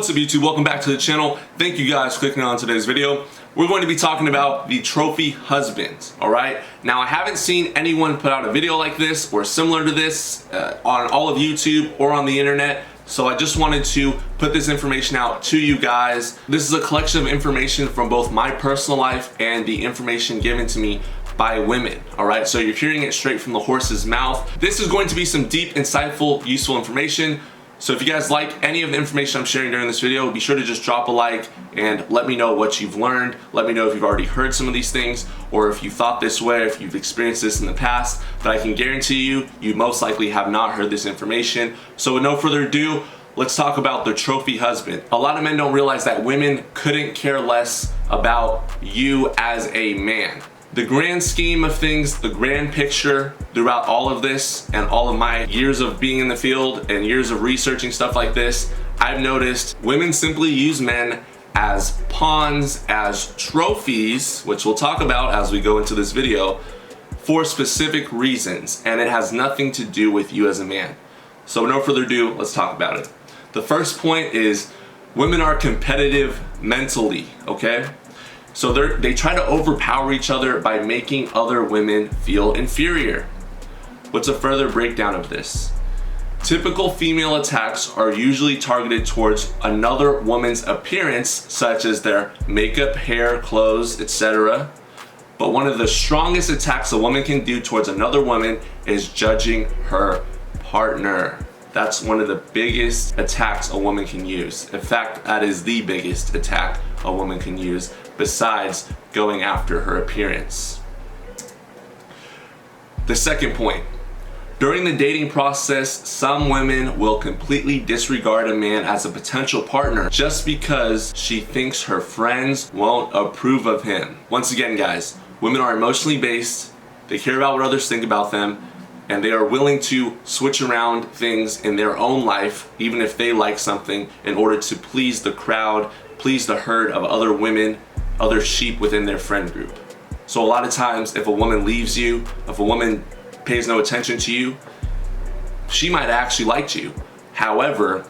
What's up YouTube? Welcome back to the channel. Thank you guys for clicking on today's video. We're going to be talking about the trophy husband, alright? Now I haven't seen anyone put out a video like this or similar to this on all of YouTube or on the internet, so I just wanted to put this information out to you guys. This is a collection of information from both my personal life and the information given to me by women, alright? So you're hearing it straight from the horse's mouth. This is going to be some deep, insightful, useful information. So if you guys like any of the information I'm sharing during this video, be sure to just drop a like and let me know what you've learned. Let me know if you've already heard some of these things or if you thought this way, if you've experienced this in the past. But I can guarantee you, you most likely have not heard this information. So with no further ado, let's talk about the trophy husband. A lot of men don't realize that women couldn't care less about you as a man. The grand scheme of things, the grand picture throughout all of this and all of my years of being in the field and years of researching stuff like this, I've noticed women simply use men as pawns, as trophies, which we'll talk about as we go into this video, for specific reasons, and it has nothing to do with you as a man. So with no further ado, let's talk about it. The first point is women are competitive mentally, okay? So they try to overpower each other by making other women feel inferior. What's a further breakdown of this? Typical female attacks are usually targeted towards another woman's appearance, such as their makeup, hair, clothes, etc. But one of the strongest attacks a woman can do towards another woman is judging her partner. That's one of the biggest attacks a woman can use. In fact, that is the biggest attack a woman can use, besides going after her appearance. The second point, during the dating process, some women will completely disregard a man as a potential partner just because she thinks her friends won't approve of him. Once again, guys, women are emotionally based, they care about what others think about them, and they are willing to switch around things in their own life, even if they like something, in order to please the crowd, please the herd of other women, other sheep within their friend group. So a lot of times, if a woman leaves you, if a woman pays no attention to you, she might have actually liked you. However,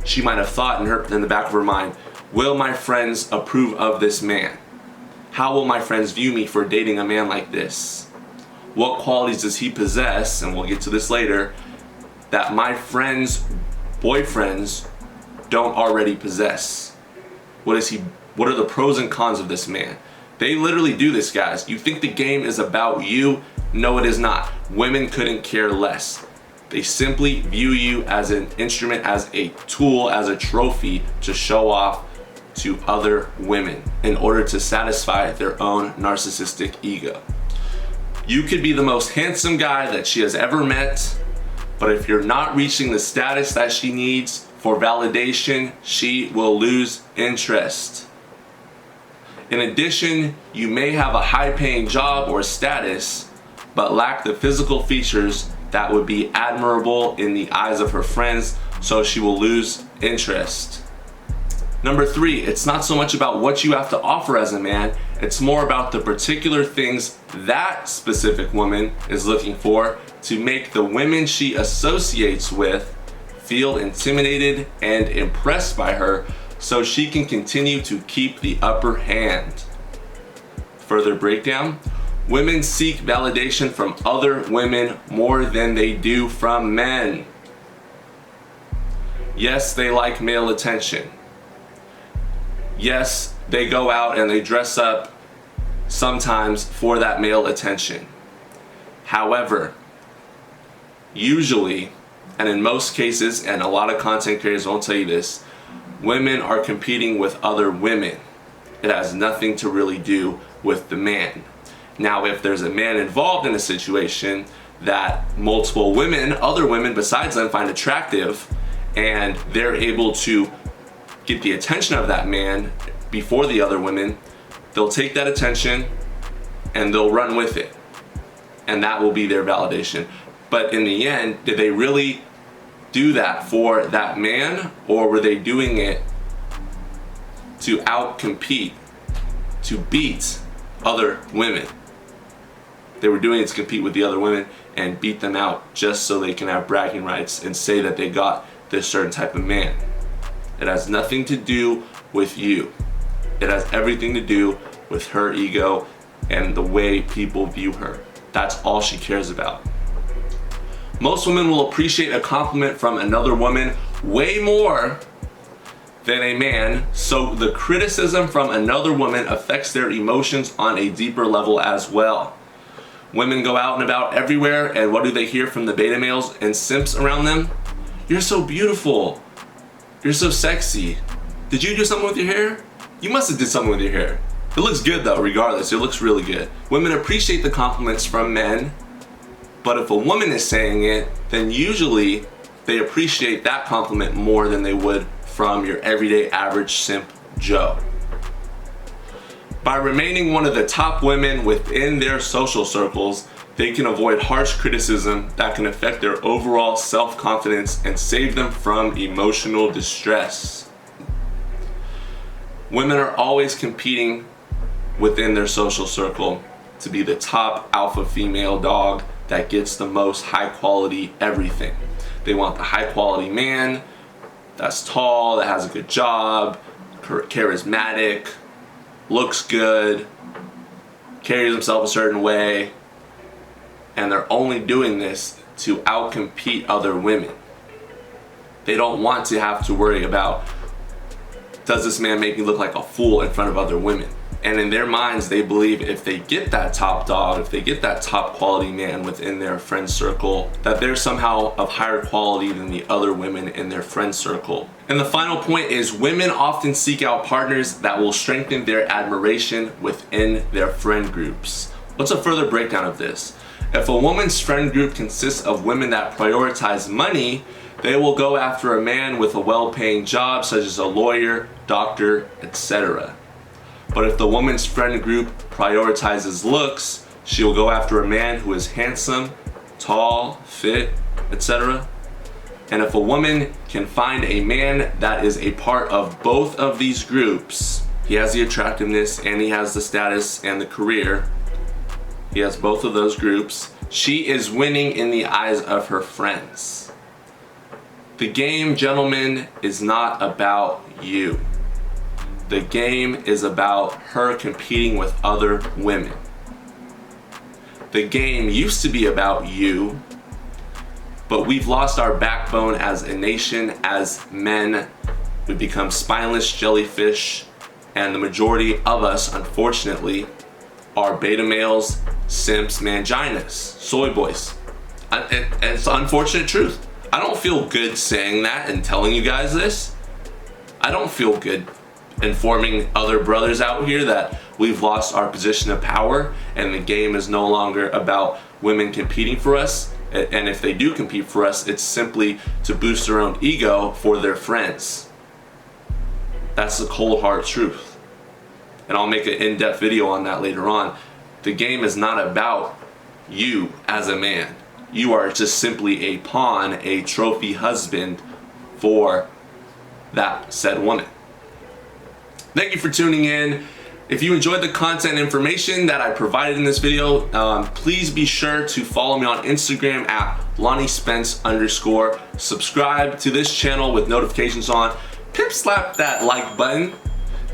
she might have thought in the back of her mind, will my friends approve of this man? How will my friends view me for dating a man like this? What qualities does he possess, and we'll get to this later, that my friends' boyfriends don't already possess? What are the pros and cons of this man? They literally do this, guys. You think the game is about you? No, it is not. Women couldn't care less. They simply view you as an instrument, as a tool, as a trophy to show off to other women in order to satisfy their own narcissistic ego. You could be the most handsome guy that she has ever met, but if you're not reaching the status that she needs for validation, she will lose interest. In addition, you may have a high-paying job or status, but lack the physical features that would be admirable in the eyes of her friends, so she will lose interest. Number 3, it's not so much about what you have to offer as a man, it's more about the particular things that specific woman is looking for to make the women she associates with feel intimidated and impressed by her so she can continue to keep the upper hand. Further breakdown, women seek validation from other women more than they do from men. Yes, they like male attention. Yes, they go out and they dress up sometimes for that male attention. However, usually, and in most cases, and a lot of content creators won't tell you this, women are competing with other women. It has nothing to really do with the man. Now, if there's a man involved in a situation that multiple women, other women besides them, find attractive, and they're able to get the attention of that man before the other women, they'll take that attention and they'll run with it. And that will be their validation. But in the end, did they really do that for that man, or were they doing it to outcompete, to beat other women? They were doing it to compete with the other women and beat them out just so they can have bragging rights and say that they got this certain type of man. It has nothing to do with you. It has everything to do with her ego and the way people view her. That's all she cares about. Most women will appreciate a compliment from another woman way more than a man, so the criticism from another woman affects their emotions on a deeper level as well. Women go out and about everywhere, and what do they hear from the beta males and simps around them? You're so beautiful. You're so sexy. Did you do something with your hair? You must have did something with your hair. It looks good though, regardless. It looks really good. Women appreciate the compliments from men, but if a woman is saying it, then usually they appreciate that compliment more than they would from your everyday average simp Joe. By remaining one of the top women within their social circles, they can avoid harsh criticism that can affect their overall self-confidence and save them from emotional distress. Women are always competing within their social circle to be the top alpha female dog that gets the most high quality everything. They want the high quality man that's tall, that has a good job, charismatic, looks good, carries himself a certain way, and they're only doing this to outcompete other women. They don't want to have to worry about, does this man make me look like a fool in front of other women? And in their minds, they believe if they get that top dog, if they get that top quality man within their friend circle, that they're somehow of higher quality than the other women in their friend circle. And the final point is women often seek out partners that will strengthen their admiration within their friend groups. What's a further breakdown of this? If a woman's friend group consists of women that prioritize money, they will go after a man with a well-paying job such as a lawyer, doctor, etc. But if the woman's friend group prioritizes looks, she will go after a man who is handsome, tall, fit, etc. And if a woman can find a man that is a part of both of these groups, he has the attractiveness and he has the status and the career, he has both of those groups, she is winning in the eyes of her friends. The game, gentlemen, is not about you. The game is about her competing with other women. The game used to be about you, but we've lost our backbone as a nation, as men. We've become spineless jellyfish, and the majority of us, unfortunately, are beta males, simps, manginas, soy boys. It's the unfortunate truth. I don't feel good saying that and telling you guys this. I don't feel good informing other brothers out here that we've lost our position of power and the game is no longer about women competing for us. And if they do compete for us, it's simply to boost their own ego for their friends. That's the cold hard truth. And I'll make an in-depth video on that later on. The game is not about you as a man. You are just simply a pawn, a trophy husband for that said woman. Thank you for tuning in. If you enjoyed the content and information that I provided in this video, please be sure to follow me on Instagram at LonnieSpence_. Subscribe to this channel with notifications on. Pip slap that like button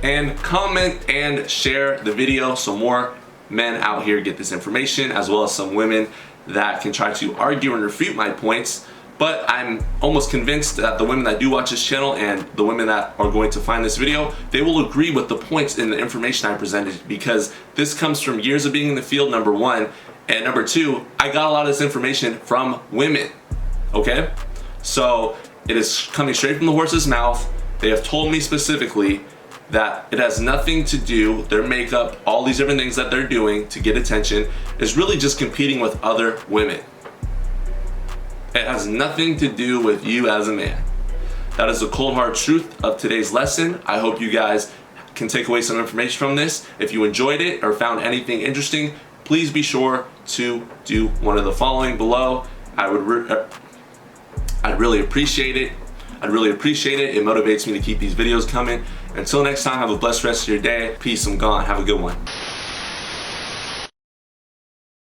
and comment and share the video so more men out here get this information, as well as some women that can try to argue and refute my points. But I'm almost convinced that the women that do watch this channel and the women that are going to find this video, they will agree with the points in the information I presented, because this comes from years of being in the field, number one, and number two, I got a lot of this information from women, okay? So it is coming straight from the horse's mouth. They have told me specifically that it has nothing to do, their makeup, all these different things that they're doing to get attention is really just competing with other women. It has nothing to do with you as a man. That is the cold hard truth of today's lesson. I hope you guys can take away some information from this. If you enjoyed it or found anything interesting, please be sure to do one of the following below. I'd really appreciate it. It motivates me to keep these videos coming. Until next time, have a blessed rest of your day. Peace, I'm gone. Have a good one.